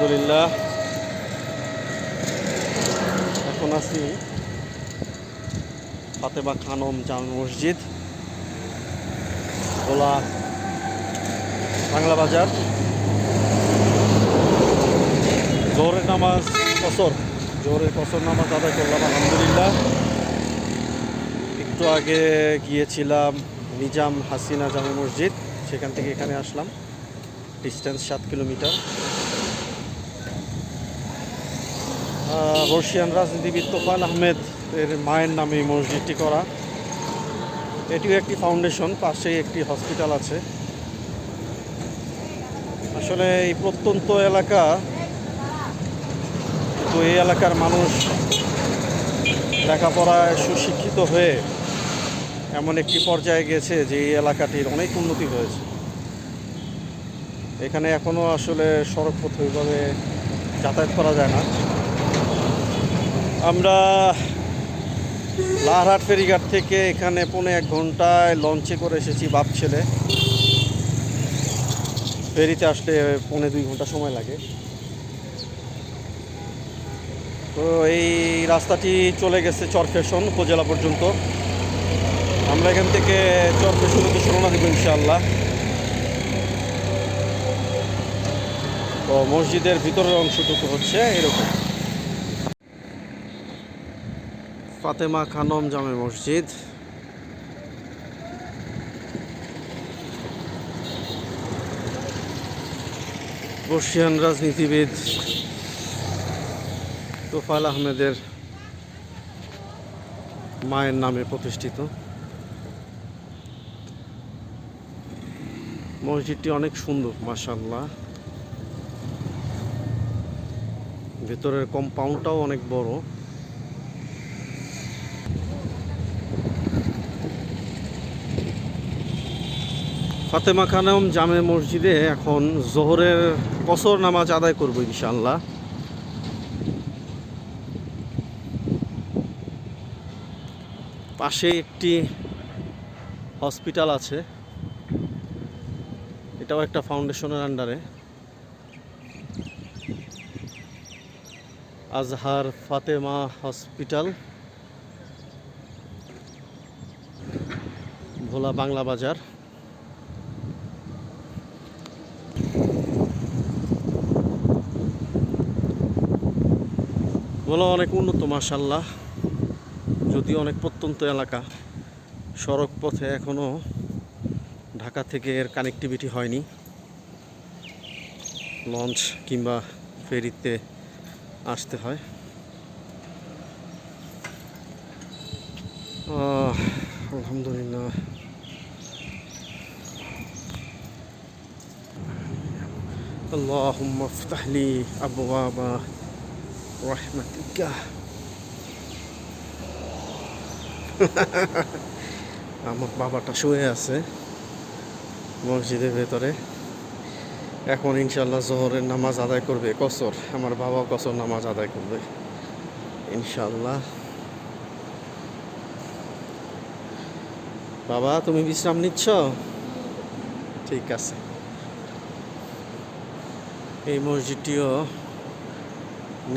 আলহামদুলিল্লাহ। এখন আছি ফাতেমা খানম জামে মসজিদ, ভোলা বাংলা বাজার। জোহরের নামাজ জোহরের কসর নামাজ আদায় করলাম আলহামদুলিল্লাহ। একটু আগে গিয়েছিলাম নিজাম হাসিনা জামে মসজিদ, সেখান থেকে এখানে আসলাম। Distance 7 kilometre. বর্ষিয়ান রাজনীতিবিদ তোফায়েল আহমেদ এর মায়ের নামে এই মসজিদটি করা। এটিও একটি ফাউন্ডেশন, পাশেই একটি হসপিটাল আছে। আসলে এই প্রত্যন্ত এলাকা, তো এই এলাকার মানুষ লেখাপড়ায় সুশিক্ষিত হয়ে এমন একটি পর্যায়ে গেছে যে এই এলাকাটির অনেক উন্নতি হয়েছে। এখানে এখনও আসলে সড়কপথ ওইভাবে যাতায়াত করা যায় না। আমরা লাহারহাট ফেরিঘাট থেকে এখানে 1.5 ঘন্টায় লঞ্চে করে এসেছি বাপছেলে। ফেরিতে আসলে 1.5-2 ঘন্টা সময় লাগে। তো এই রাস্তাটি চলে গেছে চরফ্যাশন উপজেলা পর্যন্ত। আমরা এখান থেকে চরফ্যাশন উদ্দেশ্যে রওনা দেব ইনশাআল্লাহ। তো মসজিদের ভিতরের অংশটুকু হচ্ছে এরকম। ফাতেমা খানম জামে মসজিদ। বর্ষিয়ান রাজনীতিবিদ তোফায়েল আহমেদের মায়ের নামে প্রতিষ্ঠিত মসজিদটি অনেক সুন্দর মাশাআল্লাহ। ভেতরের কম্পাউন্ডটাও অনেক বড়। ফাতেমা খানম জামে মসজিদে এখন জোহরের কসর নামাজ আদায় করব ইনশাআল্লাহ। পাশে একটি হসপিটাল আছে, এটাও একটা ফাউন্ডেশনের আন্ডারে। আজহার ফাতেমা হসপিটাল, ভোলা বাংলা বাজার। ভোলা অনেক উন্নত মাশাআল্লাহ, যদিও অনেক প্রত্যন্ত এলাকা। সড়ক পথে এখনো ঢাকা থেকে এর কানেক্টিভিটি হয়নি। লঞ্চ কিংবা ফেরিতে আসতে হয়। আলহামদুলিল্লাহ। আল্লাহুম্মা ইফতাহ লি আবওয়াবা রাহমাতিকা। আমার বাবাটা শুয়ে আছে মসজিদের ভেতরে। এখন ইনশাআল্লাহ জোহরের নামাজ আদায় করবে কসর। আমার বাবা কসর নামাজ আদায় করবে ইনশাআল্লাহ। বাবা, তুমি বিশ্রাম নিচ্ছ? ঠিক আছে। এই মসজিদটিও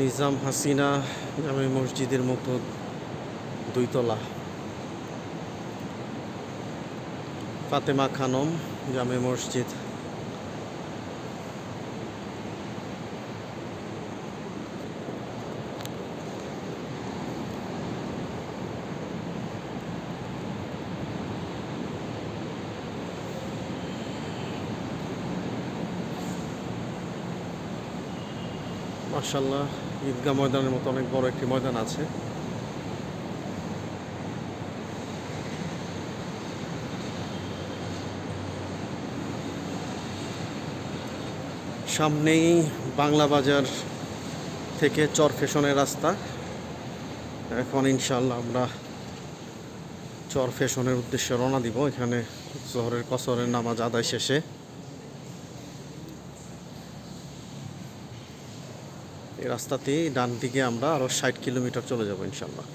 নিজাম হাসিনা জামে মসজিদের মতো 2 তলা। ফাতেমা খানম জামে মসজিদ। মাশাআল্লাহ, ঈদগাহ ময়দানের মতো অনেক বড় একটি ময়দান আছে। সামনেই বাংলা বাজার থেকে চরফ্যাশনের রাস্তা। এখন ইনশাআল্লাহ আমরা চরফ্যাশনের উদ্দেশ্যে রওনা দিব। এখানে জোহরের কসরের নামাজ আদায় শেষে এই রাস্তাতেই ডান দিকে আমরা আরও 60 কিলোমিটার চলে যাব ইনশাআল্লাহ।